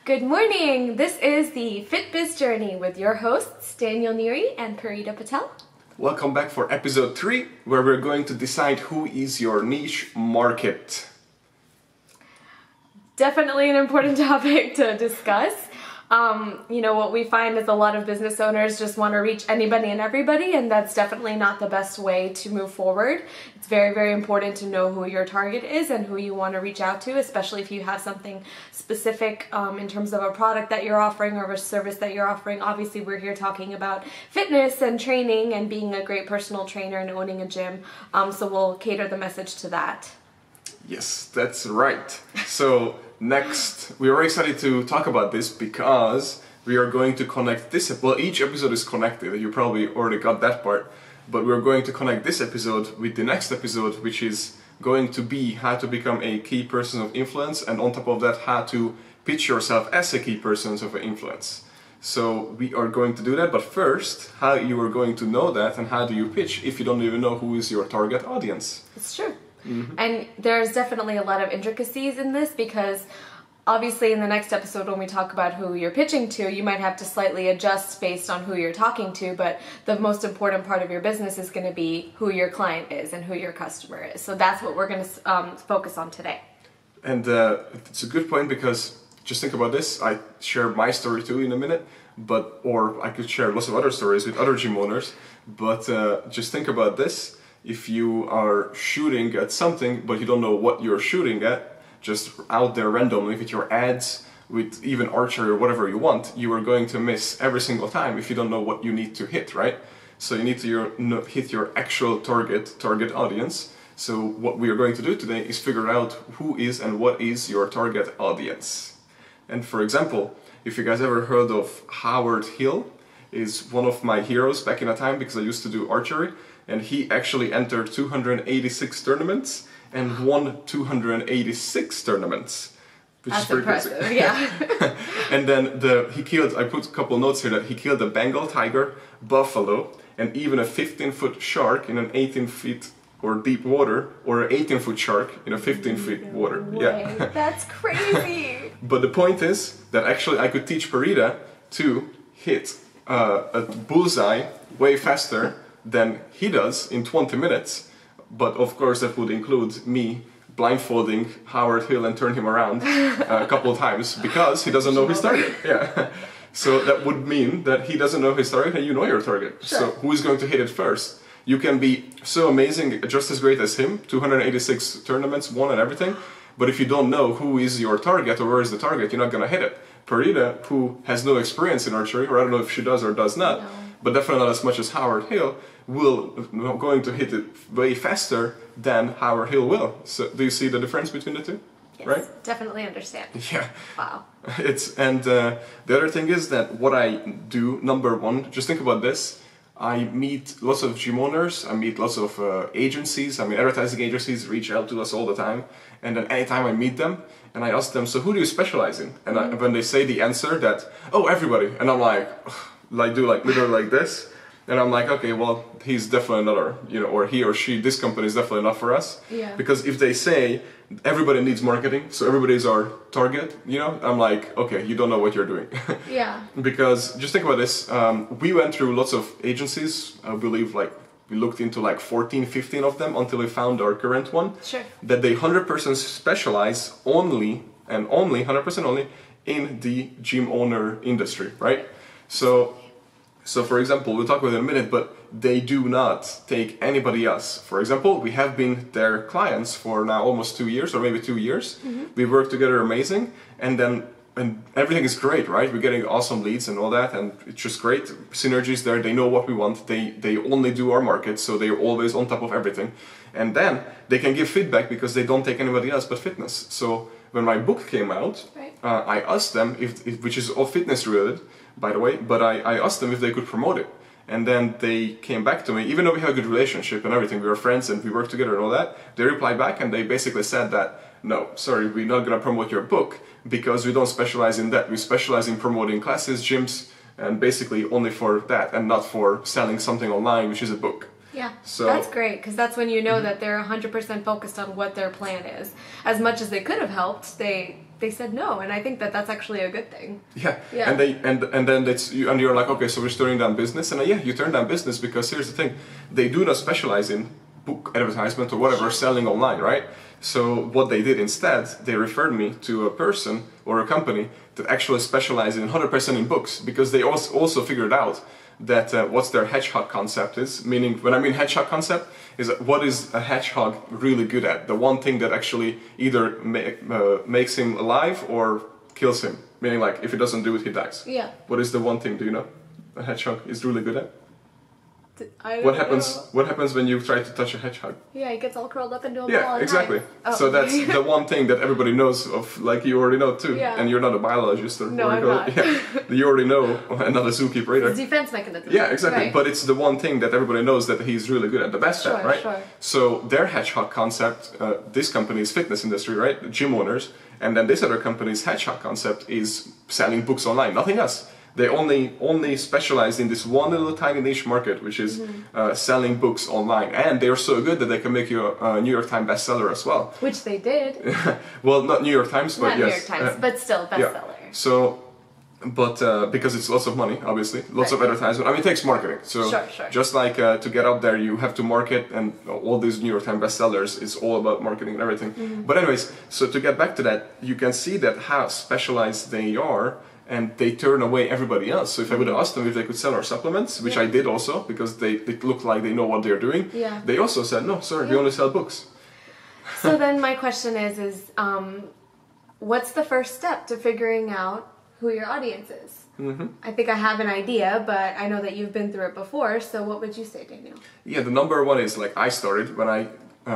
Good morning! This is the FitBiz Journey with your hosts, Daniel Neary and Parita Patel. Welcome back for episode 3, where we're going to decide who is your niche market. Definitely an important topic to discuss. What we find is a lot of business owners just want to reach anybody and everybody, and that's definitely not the best way to move forward. It's very, very important to know who your target is and who you want to reach out to, especially if you have something specific in terms of a product that you're offering or a service that you're offering. Obviously, we're here talking about fitness and training and being a great personal trainer and owning a gym, so we'll cater the message to that. Yes, that's right. So next, we are excited to talk about this because we are going to connect this. Well, each episode is connected. You probably already got that part, but we're going to connect this episode with the next episode, which is going to be how to become a key person of influence, and on top of that, how to pitch yourself as a key person of influence. So we are going to do that, but first, how you are going to know that and how do you pitch if you don't even know who is your target audience? It's true. And there's definitely a lot of intricacies in this because obviously in the next episode when we talk about who you're pitching to, you might have to slightly adjust based on who you're talking to, but the most important part of your business is going to be who your client is and who your customer is. So that's what we're going to focus on today. And it's a good point because just think about this. I share my story too in a minute, or I could share lots of other stories with other gym owners, but just think about this. If you are shooting at something, but you don't know what you're shooting at, just out there randomly with your ads, with even archery or whatever you want, you are going to miss every single time if you don't know what you need to hit, right? So you need to hit your actual target audience. So what we are going to do today is figure out who is and what is your target audience. And for example, if you guys ever heard of Howard Hill, is one of my heroes back in a time because I used to do archery. And he actually entered 286 tournaments and won 286 tournaments. Which That's is pretty impressive, crazy. Yeah. And then he killed, I put a couple notes here, that he killed a Bengal tiger, buffalo, and even a 15-foot shark in an 18-feet or deep water, or an 18-foot shark in a 15-feet water. Yeah. That's crazy. But the point is that actually I could teach Parita to hit a bullseye way faster than he does in 20 minutes, but of course that would include me blindfolding Howard Hill and turn him around a couple of times because he doesn't know his target. Yeah. So that would mean that he doesn't know his target and you know your target. Sure. So who is going to hit it first? You can be so amazing, just as great as him, 286 tournaments won and everything, but if you don't know who is your target or where is the target, you're not going to hit it. Parita, who has no experience in archery, or I don't know if she does or does not, but definitely not as much as Howard Hill, going to hit it way faster than Howard Hill will. So do you see the difference between the two? Yes, right? Definitely understand. Yeah. Wow. The other thing is that what I do, number one, just think about this. I meet lots of gym owners, I meet lots of agencies, advertising agencies reach out to us all the time, and then anytime I meet them, and I ask them, so who do you specialize in? And when they say the answer that, oh, everybody, and I'm like literally like this, and I'm like, okay, well, he's definitely not our, or he or she, this company is definitely not for us. Yeah. Because if they say everybody needs marketing, so everybody is our target, I'm like, okay, you don't know what you're doing. Yeah. Because just think about this, we went through lots of agencies, I believe we looked into 14, 15 of them until we found our current one. Sure. That they 100% specialize only 100% only in the gym owner industry, right? So for example, we'll talk about it in a minute, but they do not take anybody else. For example, we have been their clients for now almost 2 years or maybe 2 years. We work together amazing, and everything is great, right? We're getting awesome leads and all that, and it's just great. Synergies there, they know what we want, they only do our market, so they're always on top of everything. And then they can give feedback because they don't take anybody else but fitness. So when my book came out, right. I asked them, which is all fitness related, by the way, but I asked them if they could promote it. And then they came back to me, even though we have a good relationship and everything, we were friends and we work together and all that, they replied back and they basically said that, no, sorry, we're not going to promote your book because we don't specialize in that. We specialize in promoting classes, gyms, and basically only for that and not for selling something online, which is a book. Yeah, so that's great because that's when you know that they're 100% focused on what their plan is. As much as they could have helped, they they said no, and I think that that's actually a good thing. Yeah, Yeah. and then you're like, okay, so we're turning down business, and yeah, you turn down business because here's the thing, they do not specialize in book advertisement or whatever, selling online, right? So what they did instead, they referred me to a person or a company that actually specializes in 100% in books, because they also figured out that what's their hedgehog concept is. Meaning, when I mean hedgehog concept, is what is a hedgehog really good at? The one thing that actually either makes him alive or kills him. Meaning, like, if he doesn't do it, he dies. Yeah. What is the one thing, do you know, a hedgehog is really good at? I don't What know. What happens when you try to touch a hedgehog? Yeah, he gets all curled up into a ball. Yeah, and exactly. hides. Oh. So that's the one thing that everybody knows of, like you already know too. Yeah. And you're not a biologist or No, I'm not. Yeah, you already know, another zookeeper either. It's defense mechanism. Yeah, exactly. Right. But it's the one thing that everybody knows that he's really good at, the best at, right? Sure. So their hedgehog concept, this company's fitness industry, right? Gym owners, and then this other company's hedgehog concept is selling books online, nothing else. They only specialize in this one little tiny niche market, which is selling books online, and they're so good that they can make you a New York Times bestseller as well. Which they did. Well, not New York Times, but Not yes. New York Times, but still bestseller. Yeah. So, but because it's lots of money, obviously, lots of advertisement. I mean, it takes marketing. So Sure. just like to get up there, you have to market, and all these New York Times bestsellers, it's all about marketing and everything. But anyways, so to get back to that, you can see that how specialized they are. And they turn away everybody else. So if I would have asked them if they could sell our supplements, which I did also, because they look like they know what they're doing, they also said, no, sorry, we only sell books. So then my question is what's the first step to figuring out who your audience is? I think I have an idea, but I know that you've been through it before, so what would you say, Daniel? Yeah, the number one is, like, I started, when I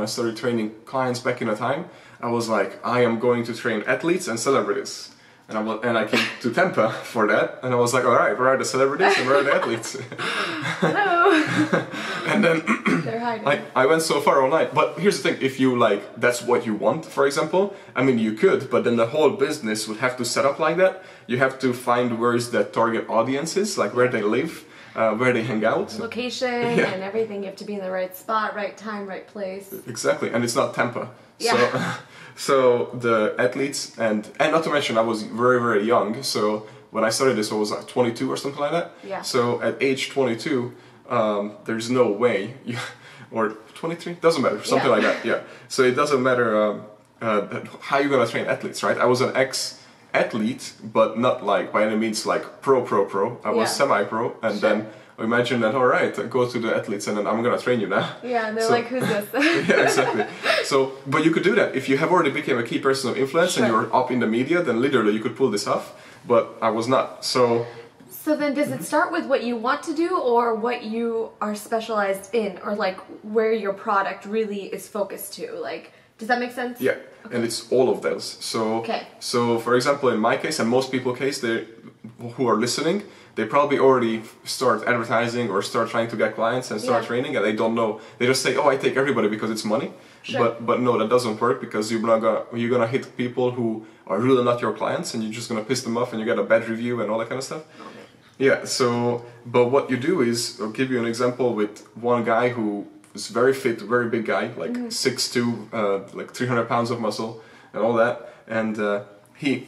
started training clients back in the time, I was like, I am going to train athletes and celebrities. And I came to Tampa for that, and I was like, all right, where are the celebrities and where are the athletes? Hello! And then They're hiding. I went so far online. But here's the thing, if you, like, that's what you want, for example, I mean, you could, but then the whole business would have to set up like that. You have to find where is the target audience is, like where they live, where they hang out. Location and everything, you have to be in the right spot, right time, right place. Exactly, and it's not Tampa. Yeah. So the athletes, and not to mention I was very, very young, so when I started this I was like 22 or something like that. Yeah. So at age 22, there's no way, or 23, doesn't matter, something like that, yeah. So it doesn't matter how you're gonna train athletes, right? I was an ex-athlete, but not like by any means like pro. I was semi-pro, and then imagine that, all right, go to the athletes and then I'm gonna train you now. Yeah, and they're like, who's this? Yeah, exactly. So, but you could do that. If you have already become a key person of influence and you're up in the media, then literally you could pull this off, but I was not, so... So then does it start with what you want to do or what you are specialized in, or like where your product really is focused to? Like, does that make sense? Yeah, and it's all of those. So, so for example, in my case and most people's case, who are listening, they probably already start advertising or start trying to get clients and start training, and they don't know. They just say, "Oh, I take everybody because it's money." But no, that doesn't work, because you're gonna hit people who are really not your clients, and you're just gonna piss them off, and you get a bad review and all that kind of stuff. Yeah. So, but what you do is, I'll give you an example with one guy who is very fit, very big guy, like 6'2", like 300 pounds of muscle and all that, and he,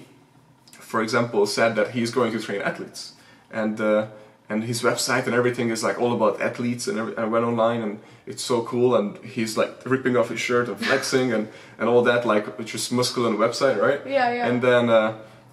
for example, said that he's going to train athletes. And his website and everything is like all about athletes, and I went online and it's so cool, and he's like ripping off his shirt and flexing and all that, like just muscle on the website, right? Yeah.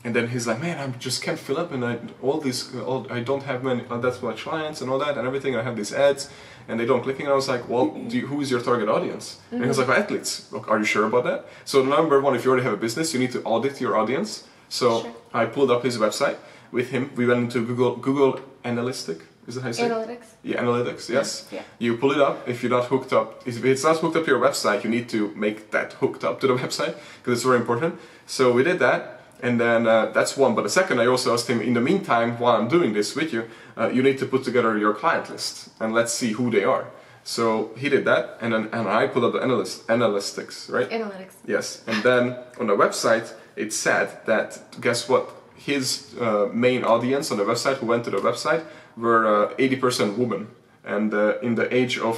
And then he's like, man, I just can't fill up, and I don't have many that much clients and all that and everything. I have these ads and they don't clicking. I was like, well, who is your target audience? And he was like, well, athletes. Look, are you sure about that? So number one, if you already have a business, you need to audit your audience. So I pulled up his website. With him, we went into Google Analytics. Is that how you say it? Analytics? Yeah, analytics, yes. Yeah. You pull it up. If you're not hooked up, if it's not hooked up to your website, you need to make that hooked up to the website, because it's very important. So we did that, and then that's one. But the second, I also asked him, in the meantime, while I'm doing this with you, you need to put together your client list, and let's see who they are. So he did that, and I pulled up the analytics, right? Analytics. Yes, and then on the website, it said that, guess what? His main audience on the website, who went to the website, were 80% women, and in the age of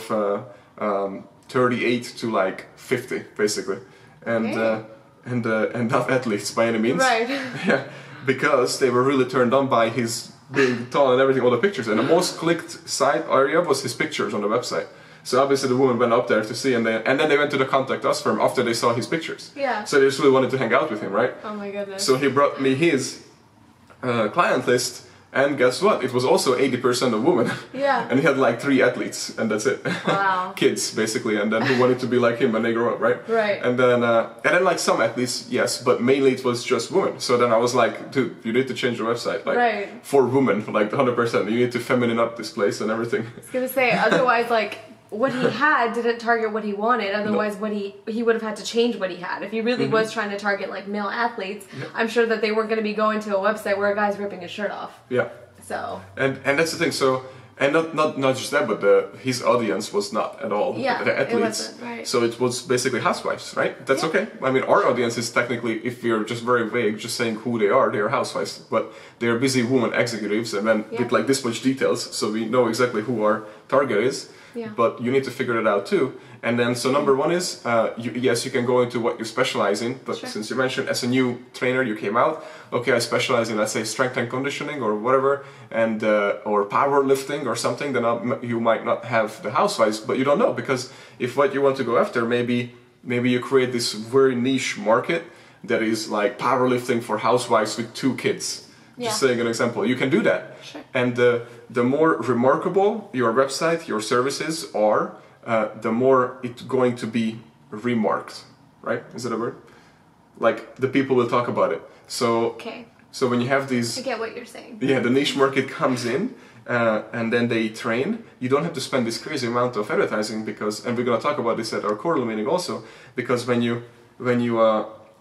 38 to like 50, basically. And and not athletes by any means. Right. Yeah, because they were really turned on by his being tall and everything, all the pictures. And the most clicked site area was his pictures on the website. So obviously the woman went up there to see, and then they went to the contact us firm after they saw his pictures. Yeah. So they just really wanted to hang out with him, right? Oh my goodness. So he brought me his client list, and guess what? It was also 80% of women. Yeah. And he had like 3 athletes, and that's it. Wow. Kids, basically, and then who wanted to be like him when they grow up, right? Right. And then like some athletes, yes, but mainly it was just women. So then I was like, dude, you need to change the website, like Right. for women, like 100%. You need to feminine up this place and everything. I was gonna say, otherwise, like, what he had didn't target what he wanted. Otherwise, what he would have had to change what he had. If he really was trying to target like male athletes, I'm sure that they weren't going to be going to a website where a guy's ripping his shirt off. Yeah. So. And that's the thing. So and not just that, but his audience was not at all the athletes. It wasn't, right. So it was basically housewives, right? That's okay. I mean, our audience is technically, if we're just very vague, just saying who they are housewives, but they're busy women executives, and then with like this much details, so we know exactly who our target is. Yeah. But you need to figure it out too. And then, so number one is, yes, you can go into what you specialize in, but since you mentioned as a new trainer, you came out, okay, I specialize in, let's say, strength and conditioning or whatever, and or powerlifting or something, then you might not have the housewives, but you don't know, because if what you want to go after, maybe you create this very niche market that is like powerlifting for housewives with 2 kids. Just saying an example, you can do that. Sure. And the more remarkable your website, your services are, the more it's going to be remarked, right? Is that a word? Like the people will talk about it. So, so when you have these, I get what you're saying. Yeah, the niche market comes in, and then they train. You don't have to spend this crazy amount of advertising because, and we're gonna talk about this at our quarterly meeting also, because when you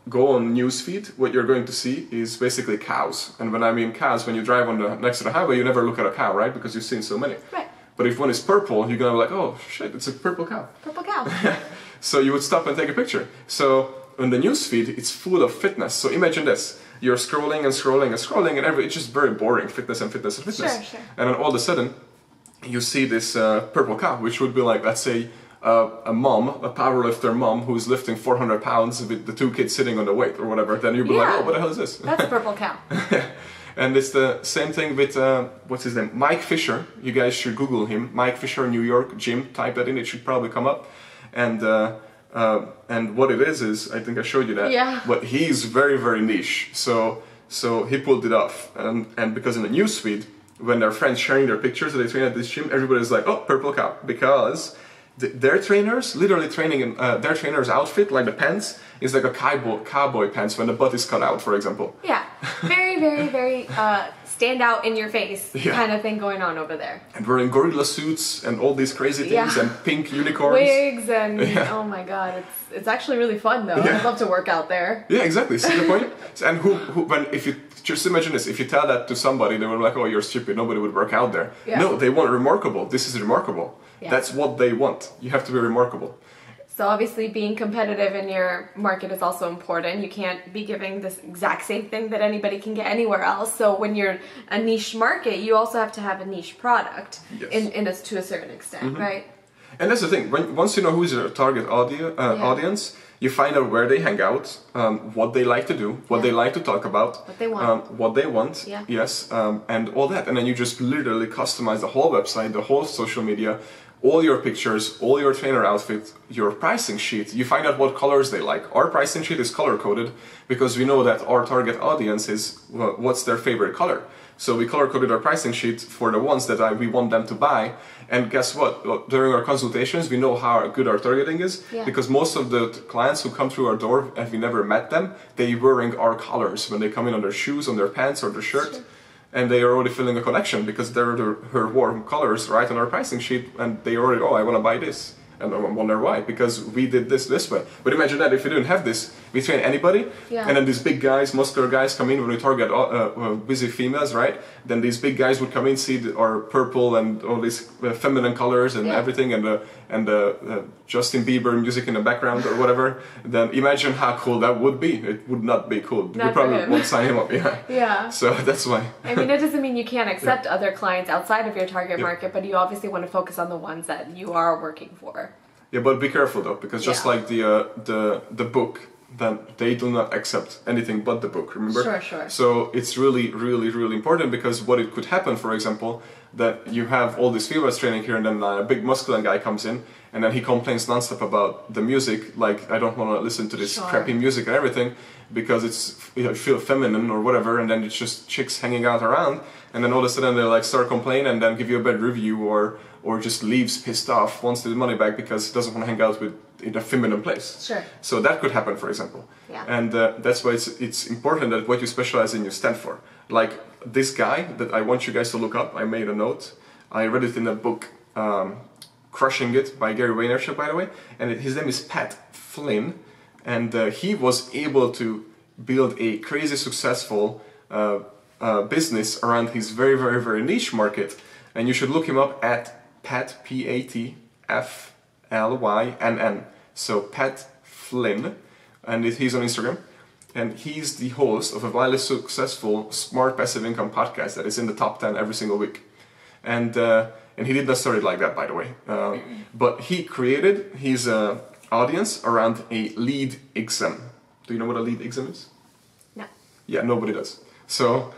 go on newsfeed, what you're going to see is basically cows. And when I mean cows, when you drive on next to the highway, you never look at a cow, right? Because you've seen so many. Right. But if one is purple, you're gonna be like, oh shit, it's a purple cow. Purple cow. So you would stop and take a picture. So on the newsfeed, it's full of fitness. So imagine this. You're scrolling and scrolling and scrolling, and it's just very boring, fitness and fitness and fitness. Sure. And then all of a sudden, you see this purple cow, which would be like, let's say, a powerlifter mom who's lifting 400 pounds with the 2 kids sitting on the weight or whatever, then you'd be like, oh, what the hell is this? That's a purple cow. And it's the same thing with, what's his name? Mike Fisher. You guys should Google him. Mike Fisher, New York gym. Type that in, it should probably come up. And what it is, I think I showed you that. Yeah. But he's very, very niche. So he pulled it off. And because in the newsfeed, when their friends sharing their pictures that they train at this gym, everybody's like, oh, purple cow. Because their trainers, literally training in their trainer's outfit, like the pants, is like a cowboy pants when the butt is cut out, for example. Yeah, very, very, very stand out in your face kind of thing going on over there. And wearing gorilla suits and all these crazy things and pink unicorns. Wigs and oh my god, it's actually really fun though. I'd love to work out there. Yeah, exactly. See the point? And if you just imagine this, if you tell that to somebody, they were like, oh, you're stupid, nobody would work out there. Yeah. No, they want remarkable. This is remarkable. Yeah. That's what they want. You have to be remarkable. So obviously being competitive in your market is also important. You can't be giving this exact same thing that anybody can get anywhere else. So when you're a niche market, you also have to have a niche product to a certain extent, right? And that's the thing. Once you know who's your target audience, you find out where they hang out, what they like to do, what they like to talk about, what they want, yes, and all that. And then you just literally customize the whole website, the whole social media, all your pictures, all your trainer outfit, your pricing sheet. You find out what colors they like. Our pricing sheet is color coded because we know that our target audience is what's their favorite color. So we color coded our pricing sheet for the ones that we want them to buy. And guess what? During our consultations, we know how good our targeting is because most of the clients who come through our door, if we never met them, they're wearing our colors when they come in on their shoes, on their pants, or their shirt. Sure. And they are already feeling a connection because they're her warm colors right on our pricing sheet, and they already, oh, I want to buy this. And I wonder why, because we did this way. But imagine that if we didn't have this, we train anybody, and then these big guys, muscular guys come in when we target busy females, right? Then these big guys would come in, see our purple and all these feminine colors and everything, and Justin Bieber music in the background or whatever. Then imagine how cool that would be. It would not be cool. We probably won't sign him up. Yeah. So that's why. I mean, it doesn't mean you can't accept other clients outside of your target market, but you obviously want to focus on the ones that you are working for. Yeah, but be careful though, because just like the book, then they do not accept anything but the book, remember? Sure, sure. So it's really, really, really important, because what it could happen, for example, that you have all this FitBiz training here, and then a big masculine guy comes in, and then he complains nonstop about the music, like, I don't want to listen to this crappy music and everything, because it's, I feel feminine or whatever, and then it's just chicks hanging out around, and then all of a sudden they like start complaining and then give you a bad review, or just leaves pissed off, wants the money back because he doesn't want to hang out with in a feminine place. Sure. So that could happen, for example. Yeah. And that's why it's important that what you specialize in you stand for. Like this guy that I want you guys to look up, I made a note. I read it in a book, Crushing It by Gary Vaynerchuk, by the way. And his name is Pat Flynn. And he was able to build a crazy successful business around his very, very, very niche market. And you should look him up at Pat, P-A-T-F-L-Y-N-N. So Pat Flynn, and he's on Instagram. And he's the host of a wildly successful Smart Passive Income podcast that is in the top 10 every single week. And he did not start it like that, by the way. But he created his audience around a lead exam. Do you know what a lead exam is? No. Yeah, nobody does. So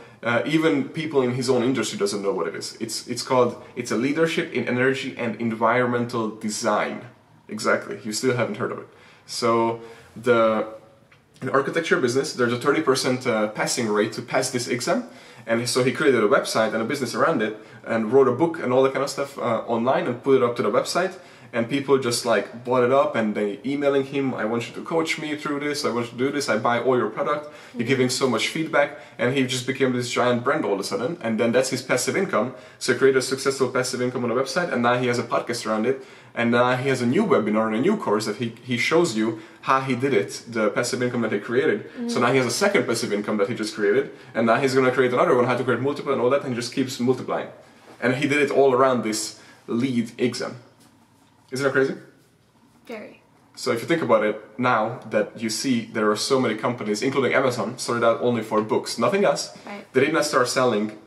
even people in his own industry doesn't know what it is. It's a leadership in energy and environmental design. Exactly. You still haven't heard of it. So in architecture business, there's a 30% passing rate to pass this exam. And so he created a website and a business around it, and wrote a book and all that kind of stuff online, and put it up to the website. And people just like bought it up, and they emailing him, I want you to coach me through this, I want you to do this, I buy all your product, you're giving so much feedback. And he just became this giant brand all of a sudden, and then that's his passive income. So he created a successful passive income on the website, and now he has a podcast around it, and now he has a new webinar and a new course that he shows you how he did it, the passive income that he created. So now he has a second passive income that he just created, and now he's going to create another one, how to create multiple and all that, and he just keeps multiplying. And he did it all around this lead exam. Isn't that crazy? Very. So if you think about it, now that you see there are so many companies, including Amazon, started out only for books, nothing else. Right. They did not start selling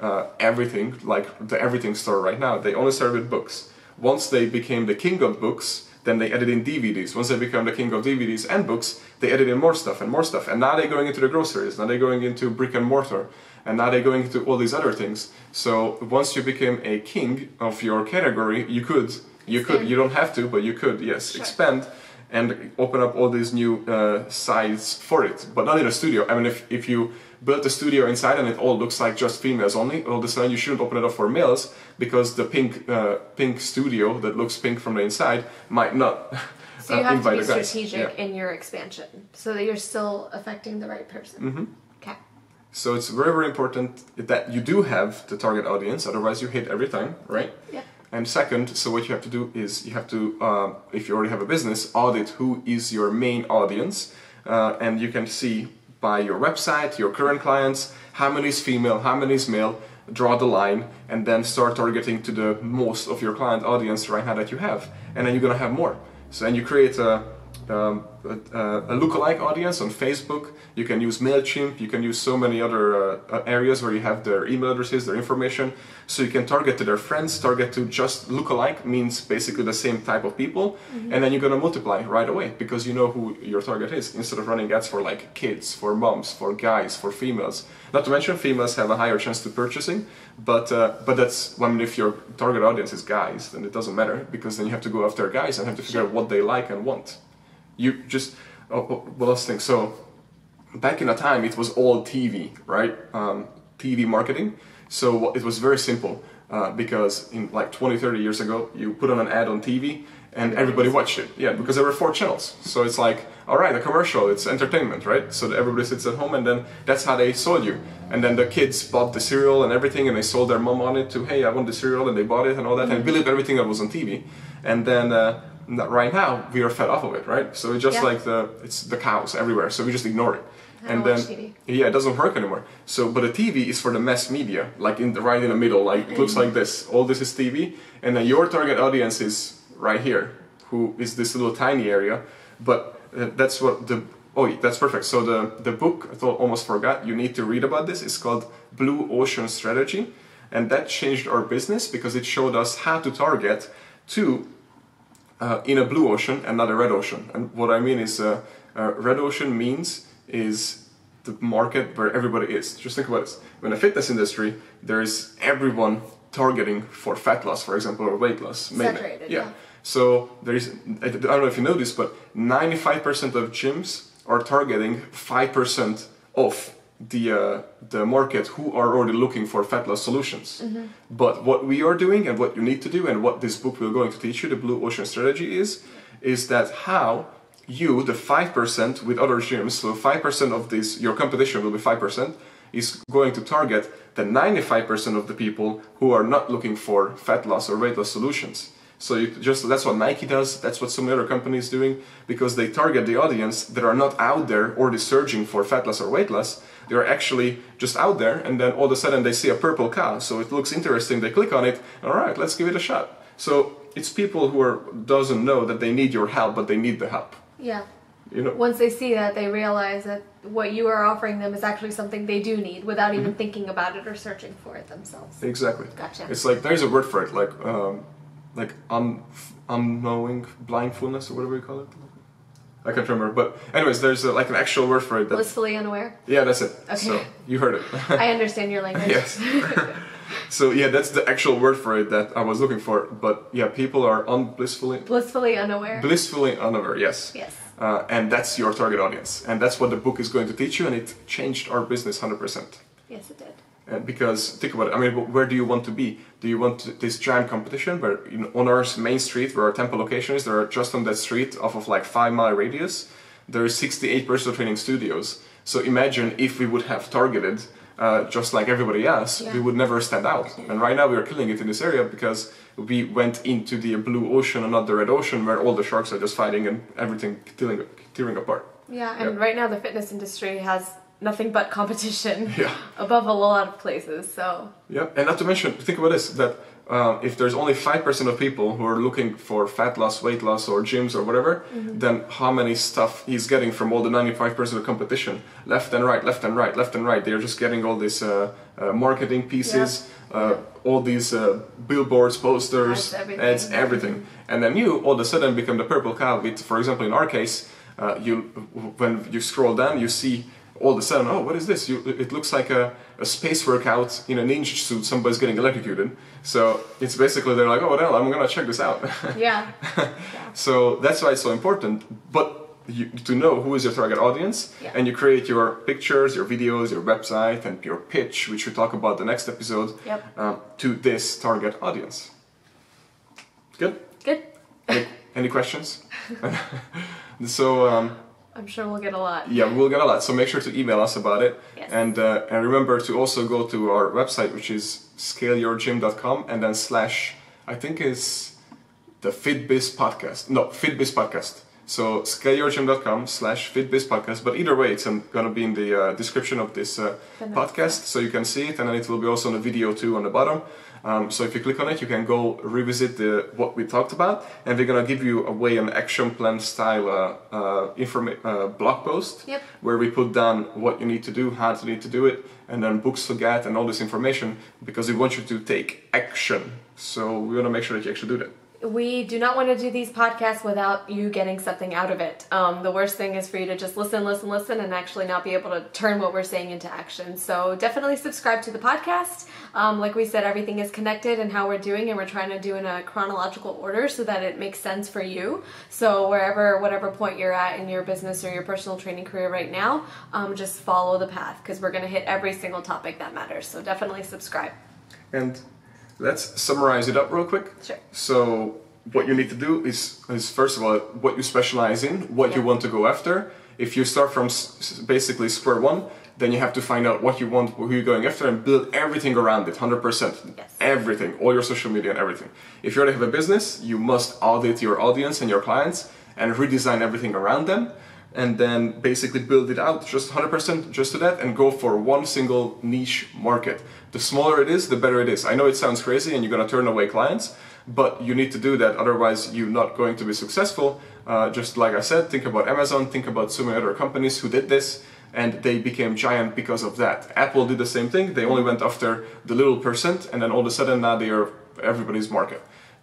everything like the everything store right now. They only started with books. Once they became the king of books, then they added in DVDs. Once they become the king of DVDs and books, they added in more stuff and more stuff. And now they're going into the groceries. Now they're going into brick and mortar. And now they're going into all these other things. So once you became a king of your category, you don't have to, but you could, yes, sure. Expand and open up all these new sites for it, but not in a studio. I mean, if you built a studio inside and it all looks like just females only, all of a sudden you shouldn't open it up for males, because the pink studio that looks pink from the inside might not. So you have to be strategic in your expansion, so that you're still affecting the right person. Mm-hmm. Okay. So it's very, very important that you do have the target audience, otherwise you hit every time, right? Yeah. And second, so what you have to do is you have to, if you already have a business, audit who is your main audience. And you can see by your website, your current clients, how many is female, how many is male, draw the line, and then start targeting to the most of your client audience right now that you have. And then you're going to have more. So then you create a lookalike audience on Facebook. You can use MailChimp. You can use so many other areas where you have their email addresses, their information. So you can target to their friends, target to just lookalike, means basically the same type of people. Mm-hmm. And then you're going to multiply right away, because you know who your target is, instead of running ads for like kids, for moms, for guys, for females. Not to mention females have a higher chance to purchasing, but that's, I mean, if your target audience is guys, then it doesn't matter, because then you have to go after guys and have to figure out what they like and want. You just, what else think? So back in a time, it was all TV, right? TV marketing. So it was very simple, because in like 20, 30 years ago, you put on an ad on TV and everybody watched it. Yeah, because there were 4 channels. So it's like, all right, a commercial, it's entertainment, right? So everybody sits at home, and then that's how they sold you. And then the kids bought the cereal and everything, and they sold their mom on it to, hey, I want the cereal, and they bought it and all that, and believed everything that was on TV. And then right now, we are fed off of it, right? So it's just like it's the cows everywhere, so we just ignore it. And then, it doesn't work anymore. So, but the TV is for the mass media, like right in the middle, like it looks like this. All this is TV, and then your target audience is right here, who is this little tiny area. But that's what that's perfect. So the book, I almost forgot, you need to read about this. It's called Blue Ocean Strategy, and that changed our business because it showed us how to target to in a blue ocean and not a red ocean. And what I mean is, red ocean means is the market where everybody is. Just think about this. In the fitness industry, there's everyone targeting for fat loss, for example, or weight loss. Saturated, yeah. So there's, I don't know if you know this, but 95% of gyms are targeting 5% of the market who are already looking for fat loss solutions. But what we are doing and what you need to do and what this book will going to teach you, the Blue Ocean Strategy, is that how you, the 5% with other gyms, so 5% of this, your competition will be 5%, is going to target the 95% of the people who are not looking for fat loss or weight loss solutions. So that's what Nike does, that's what so many other companies doing, because they target the audience that are not out there already searching for fat loss or weight loss. They're actually just out there, and then all of a sudden they see a purple cow, so it looks interesting, they click on it, alright, let's give it a shot. So it's people who doesn't know that they need your help, but they need the help. Yeah. You know? Once they see that, they realize that what you are offering them is actually something they do need without even thinking about it or searching for it themselves. Exactly. Gotcha. It's like, there's a word for it, like unknowing blindfulness or whatever you call it. I can't remember, but anyways, there's like an actual word for it. Blissfully unaware? Yeah, that's it. Okay. So, you heard it. I understand your language. Yes. So yeah, that's the actual word for it that I was looking for. But yeah, people are Blissfully unaware. Blissfully unaware, yes. Yes. And that's your target audience. And that's what the book is going to teach you, and it changed our business 100%. Yes, it did. Because think about it, I mean, where do you want to be? Do you want this giant competition where on our main street where our temple location is, there are just on that street off of like 5-mile radius, there are 68 personal training studios. So imagine if we would have targeted just like everybody else, we would never stand out. And right now we are killing it in this area because we went into the blue ocean and not the red ocean where all the sharks are just fighting and everything tearing apart. Yeah, and right now the fitness industry has nothing but competition yeah. above a lot of places, so... Yeah, and not to mention, think about this, that if there's only 5% of people who are looking for fat loss, weight loss, or gyms or whatever, then how many stuff he's getting from all the 95% of competition? Left and right, left and right, left and right. They're just getting all these marketing pieces, all these billboards, posters, ads, everything. And then you, all of a sudden, become the purple cow with, for example, in our case, when you scroll down, you see all of a sudden, oh, what is this? It looks like a space workout in a ninja suit, somebody's getting electrocuted. So it's basically, they're like, oh, well, I'm gonna check this out. Yeah. So that's why it's so important, but to know who is your target audience, and you create your pictures, your videos, your website, and your pitch, which we talk about the next episode, to this target audience. Good? Good. Any questions? So, I'm sure we'll get a lot. Yeah, we'll get a lot. So make sure to email us about it. Yes. And remember to also go to our website, which is scaleyourgym.com, and then / I think it's the FitBiz podcast. No, FitBiz podcast. So scaleyourgym.com / FitBiz podcast. But either way, it's going to be in the description of this podcast, so you can see it, and then it will be also on the video too on the bottom. So if you click on it, you can go revisit what we talked about, and we're gonna give you an action plan style blog post where we put down what you need to do, how to need to do it, and then books to get and all this information, because we want you to take action. So we want to make sure that you actually do that. We do not want to do these podcasts without you getting something out of it. The worst thing is for you to just listen, and actually not be able to turn what we're saying into action. So definitely subscribe to the podcast. Like we said, everything is connected in how we're doing, and we're trying to do in a chronological order so that it makes sense for you. So whatever point you're at in your business or your personal training career right now, just follow the path, because we're going to hit every single topic that matters. So definitely subscribe. And let's summarize it up real quick. Sure. So what you need to do is first of all, what you specialize in, what you want to go after. If you start from basically square one, then you have to find out what you want, who you're going after, and build everything around it, 100%. Yes. Everything, all your social media and everything. If you already have a business, you must audit your audience and your clients and redesign everything around them, and then basically build it out just 100% just to that, and go for one single niche market. The smaller it is, the better it is. I know it sounds crazy and you're going to turn away clients, but you need to do that, otherwise you're not going to be successful. Just like I said, think about Amazon, think about so many other companies who did this, and they became giant because of that. Apple did the same thing. They only went after the little percent, and then all of a sudden now they are everybody's market.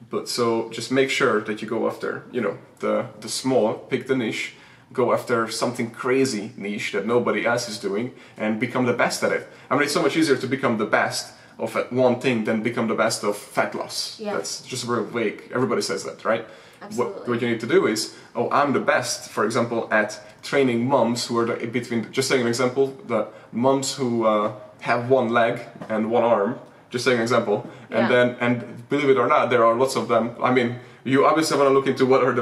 But so just make sure that you go after, you know, the small, pick the niche, go after something crazy niche that nobody else is doing, and become the best at it. I mean, it's so much easier to become the best of one thing than become the best of fat loss. Yeah. That's just very vague. Everybody says that, right? Absolutely. What you need to do is, oh, I'm the best, for example, at training moms who are between, just saying an example, the moms who have one leg and one arm, just saying an example, and believe it or not, there are lots of them. I mean, you obviously want to look into what are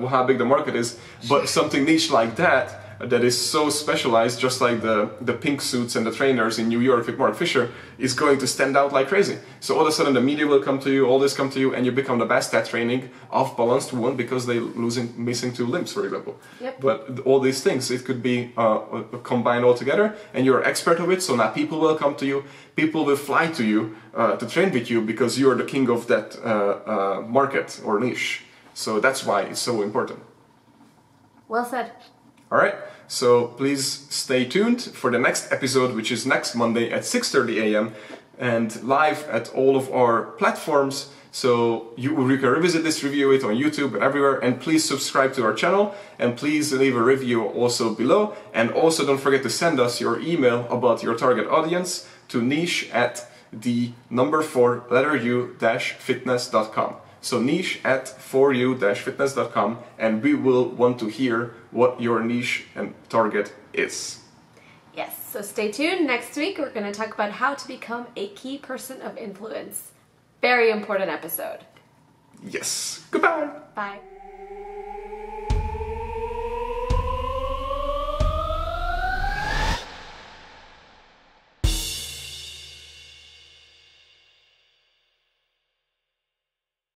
how big the market is, but something niche like that is so specialized, just like the pink suits and the trainers in New York with Mark Fisher, is going to stand out like crazy. So all of a sudden the media will come to you, all this come to you, and you become the best at training off-balanced women because they're missing 2 limbs, for example. Yep. But all these things, it could be combined all together, and you're an expert of it, so now people will come to you, people will fly to you to train with you because you're the king of that market or niche. So that's why it's so important. Well said. All right, so please stay tuned for the next episode, which is next Monday at 6:30 a.m. and live at all of our platforms. So you can revisit this, review it on YouTube and everywhere. And please subscribe to our channel, and please leave a review also below. And also don't forget to send us your email about your target audience to niche@4u-fitness.com. So niche@4u-fitness.com, and we will want to hear what your niche and target is. Yes, so stay tuned. Next week we're going to talk about how to become a key person of influence. Very important episode. Yes. Goodbye. Bye.